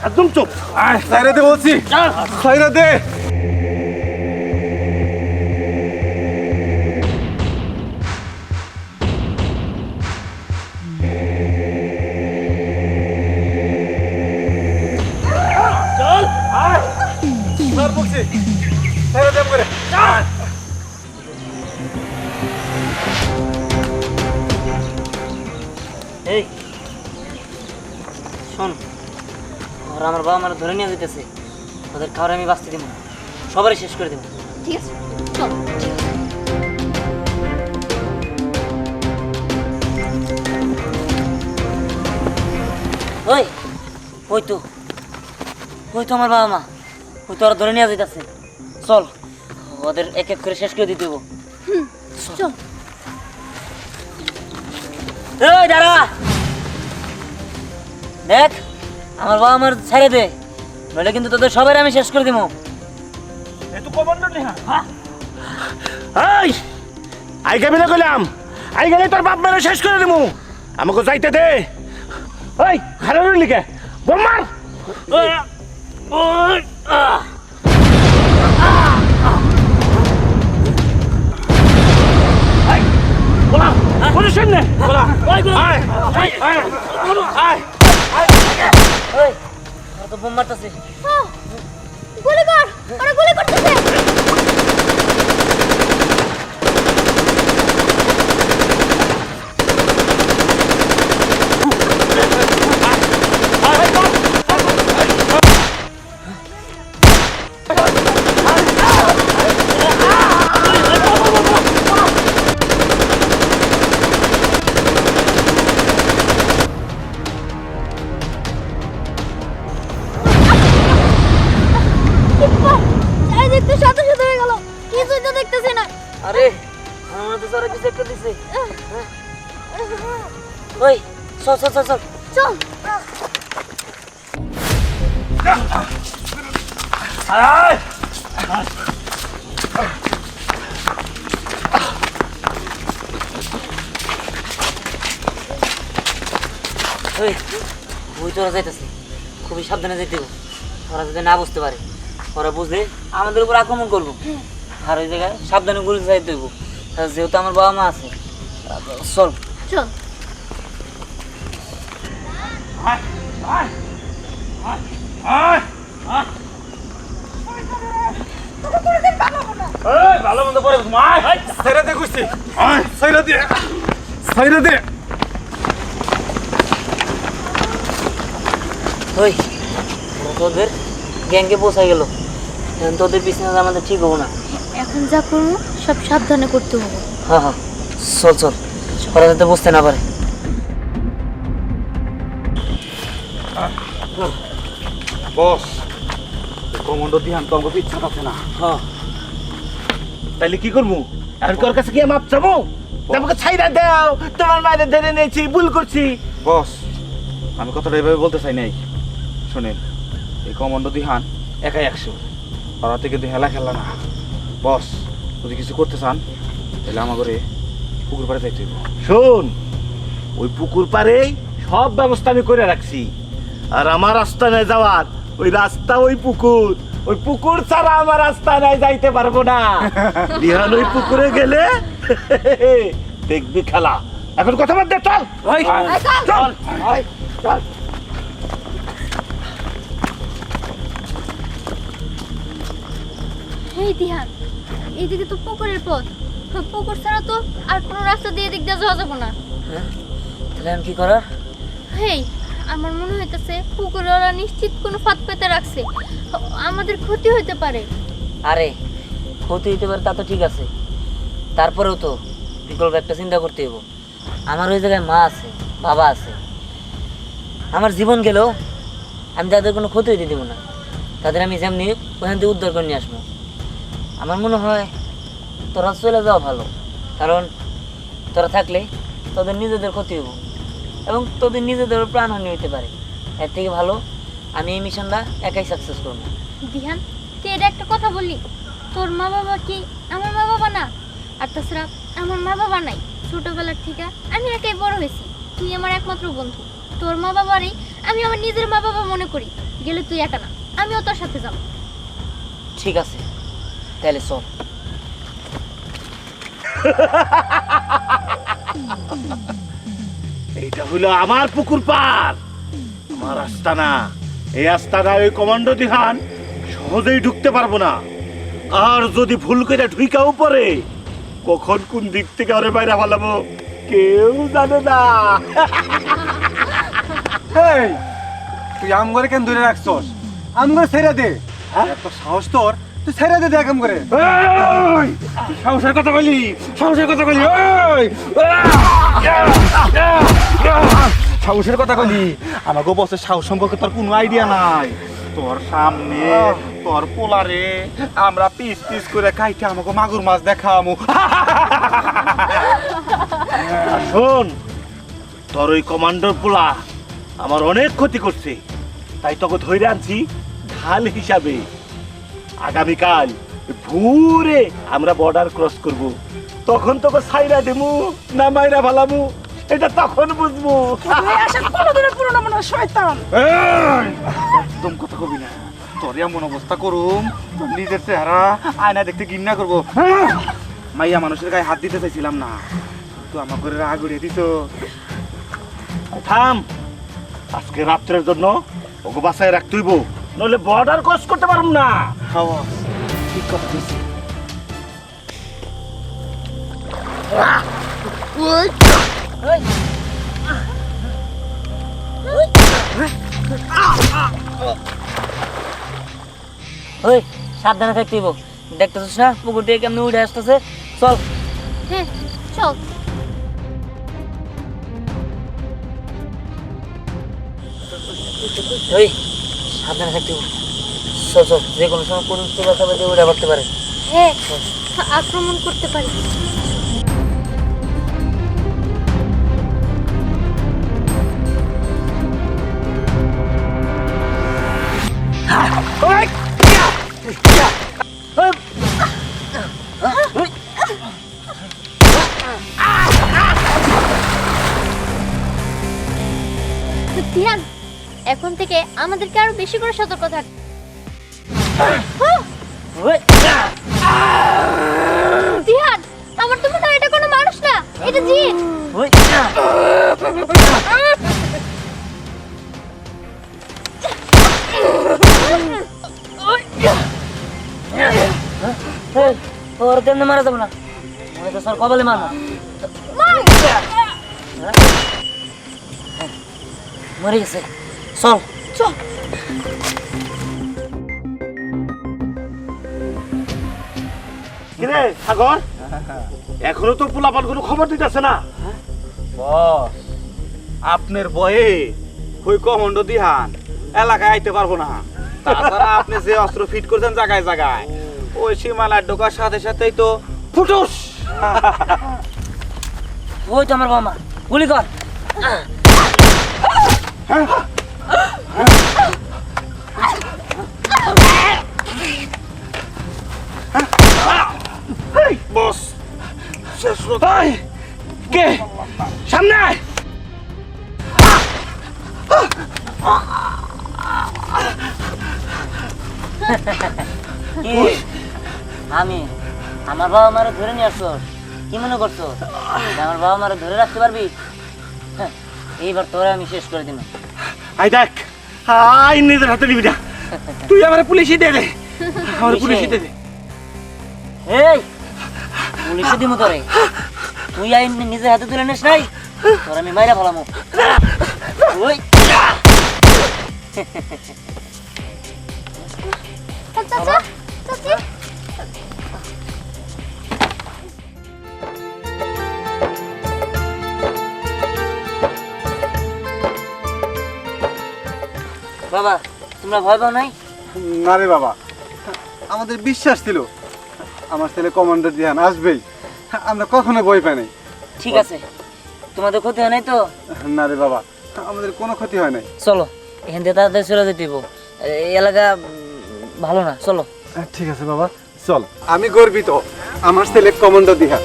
একদম চুপ। সাইরা দে বলছি, সাইরা দে। এই শোন, ওরা আমার বাবা মারা ধরে নিয়ে যেতেছে, ওদের খাবার আমি বাঁচতে দিব না, সবারই শেষ করে দেবো। ঠিক আছে চল। ওই ওই তো ওই তো আমার বাবা মা, ওই তো ওরা ধরে নিয়ে যেতেছে। চল, ওদের এক এক করে শেষ করে দিতে দেবো। চল। এই দাঁড়া, দেখ আমার বাবা আমার ছেড়ে দে, নইলে কিন্তু তোদের সবাই আমি শেষ করে দেবো। এই আই গাবি না কইলাম, আই গেলে তোর বাপ মারে শেষ করে দেবো। আমাকে যাইতে দে। ওই খারাপ লিখে বোমার। তো বোম মারতেছে। গুলি কর, ওরা গুলি করতেছে। আরে আমার তো সারা কিছু একটা দিছে। ওই চল চল চল চল চল। ওই ওই তোরা যাইতেছে, খুবই সাবধানে যেতে দেবো। ওরা যদি না বুঝতে পারে, ওরা বুঝলে আমাদের উপর আক্রমণ করবো। আর ওই জায়গায় সাবধানে গুলি চাইতে দেবো, যেহেতু আমার বাবা মা আছে। চল চল। ভালো মন্দ পরে সাইরা দে কুস্তি, সাইরা দে, সাইরা দে। ওই তোদের গ্যাংকে পৌঁছাই গেল, তোদের পিছনে আমাদের ঠিক হবো না। এখন যা করবো সব সাবধানে করতে হবে। হ্যাঁ হ্যাঁ চল চল, ওরা যাতে বুঝতে না পারে। বস কমান্ডো দিহান তো আমাকে ইচ্ছা আছে না। হ্যাঁ তাইলে কি করবো? আর তোর কাছে কি মাপ চাবো? আমাকে ছাইরা দাও, তোমার মায়ের ধরে নিয়েছি, ভুল করছি। বস আমি কথাটা এভাবে বলতে চাই নাই। শোনেন, এই কমান্ডো দিহান একাই 100, ওরাতে কিন্তু হেলা খেলা না। বস যদি কিছু করতে চান তাহলে আমার ঘরে পুকুর পাড়ে যাইতে হইব। শোন, ওই পুকুর পাড়েই সব ব্যবস্থা আমি করে রাখছি। আর আমার রাস্তা নাই যাওয়ার, ওই রাস্তা ওই পুকুর, ওই পুকুর ছাড়া আমার রাস্তা নাই, যাইতে পারবো না। দিহান ওই পুকুরে গেলে দেখবি খেলা। এখন কথা বাদ দে, চল চল চল। এই দিহান, এইদিকে তো পুকুরের পথ, পুকুর ছাড়া তো আর কোনো রাস্তা দিয়ে এদিক দিয়ে যাওয়া যাবে না। তাহলে আমি কি করার? হেই, আমার মনে হইতেছে পুকুরে ওরা নিশ্চিত কোনো ফাঁদ পেতে রাখছে, আমাদের ক্ষতি হইতে পারে। আরে ক্ষতি হইতে পারে তা তো ঠিক আছে, তারপরেও তো বিকল্প একটা চিন্তা করতে হইব। আমার ওই জায়গায় মা আছে, বাবা আছে, আমার জীবন গেলেও আমি তাদের কোনো ক্ষতি হইতে দেবো না। তাদের আমি যেমনি ওখান থেকে উদ্ধার করে নিয়ে আসবো। আমার মনে হয় তোরা চলে যাওয়া ভালো, কারণ তোরা থাকলে তোদের নিজেদের ক্ষতি হইব এবং তোদের নিজেদের প্রাণহানি হইতে পারে। এর থেকে ভালো আমি এই মিশনটা একাই সাকসেস করবো। দিহান, তুই এটা একটা কথা বললি, তোর মা বাবা কি আমার মা বাবা না? আর তাছাড়া আমার মা বাবা নাই, ছোটবেলার থেকে আমি একাই বড় হয়েছি, তুই আমার একমাত্র বন্ধু। তোর মা বাবারই আমি আমার নিজের মা বাবা মনে করি। গেলে তুই একা না, আমিও তোর সাথে যাব। ঠিক আছে, তাহলে চল। এইটা হলো আমার পুকুর পার, আমার আস্তানা। এই আস্তানায় ওই কমান্ডো দিহান সহজেই ঢুকতে পারবো না। আর যদি ভুল করে ঢুইকাও পড়ে, কখন কোন দিক থেকে ওরে বাইরে ফেলাবো কেউ জানে না। এই তুই আম করে কেন ধরে রাখছস? আম করে ছেড়ে দে। এত সাহস তোর, তুই ছেড়ে দে দেখ আম করে। এই, সাহসের কথা বলি, সাহসের কথা বলি, সাহসের কথা বলি। আমাকে বসে সাহস সম্পর্কে তোর কোনো আইডিয়া নাই। তোর সামনে তোর পোলারে আমরা পিস পিস করে কাইটে আমাকে মাগুর মাছ দেখামু। শোন, তোর ওই কমান্ডার পোলা আমার অনেক ক্ষতি করছে, তাই তোকে ধরে আনছি ঢাল হিসাবে। আগামীকাল ভোরে আমরা বর্ডার ক্রস করব, তখন তোকে সাইরা দেবো না মাইরা ফালামু এটা তখন বুঝবো। একদম কথা কবি না, তোর এমন অবস্থা করুম তোর নিজের চেহারা আয়না দেখতে ঘৃণা করবো। মাইয়া মানুষের গায়ে হাত দিতে চাইছিলাম না, তুই আমার করে রাগ উড়িয়ে দিত। থাম, আজকে রাত্রের জন্য ওকে বাসায় রাখতে হইব, নইলে বর্ডার ক্রস করতে পারব না। ঠিক কথা বলছি। ওই সাবধানে থাকতে হইব। দেখতেছিস না পুকুর থেকে কেমনি উঠে আসতেছে? চল। হ্যাঁ চল। ওই সাবধানে থাকতে হইব। চল চল, যে কোনো সময় কোন চুলা দিয়ে উঠে পড়তে পারে। হ্যাঁ, আক্রমণ করতে পারি। ধ্যান, এখন থেকে আমাদেরকে আরো বেশি করে সতর্ক থাক। ধ্যান, আমার তো মনে হয় এটা কোনো মানুষ না, এটা জিন। ওর কেমনে মারা যাবো না, আমি তো স্যার কবলে মারবো। মরে গেছে, চল চল। কিরে সাগর, এখনো তো পোলাপান কোনো খবর দিতেছে না? বস, আপনার বয়ে ওই কমান্ডো দিহান এলাকায় আইতে পারবো না। তাছাড়া আপনি যে অস্ত্র ফিট করছেন জায়গায় জায়গায়, ওই সীমানায় ঢোকার সাথে সাথেই তো ফুটুস। ওই তো আমার বাবা মা, গুলি কর। বস শেষ কে সামনে আয়। আমি আমার বাবা মারে ধরে নিয়ে আসছো, কি মনে করছো আমার বাবা মারে ধরে রাখতে পারবি? এইবার তোরে আমি শেষ করে দিলাম। আই দেখ, আই নিজের হাতে দিবি না, তুই আমার পুলিশই দে দে, আমার পুলিশই দে দে। এই পুলিশে দিমু তোরে, তুই আইন নিজের হাতে তুলে নিস নাই, তোর আমি মাইরা ফেলামু। ওই চাচা, চাচি। বাবা, তোমরা ভয় পাও নাই? না রে বাবা, আমাদের বিশ্বাস ছিল আমার ছেলে কমান্ডার দিহান আসবেই, আমরা কখনো ভয় পাই নাই। ঠিক আছে, তোমাদের ক্ষতি হয় নাই তো? না রে বাবা, আমাদের কোনো ক্ষতি হয় নাই। চলো এখান থেকে তাড়াতাড়ি চলে যেতে হইব, এই এলাকা ভালো না। চলো। ঠিক আছে বাবা, চল। আমি গর্বিত আমার ছেলে কমান্ডার দিহান।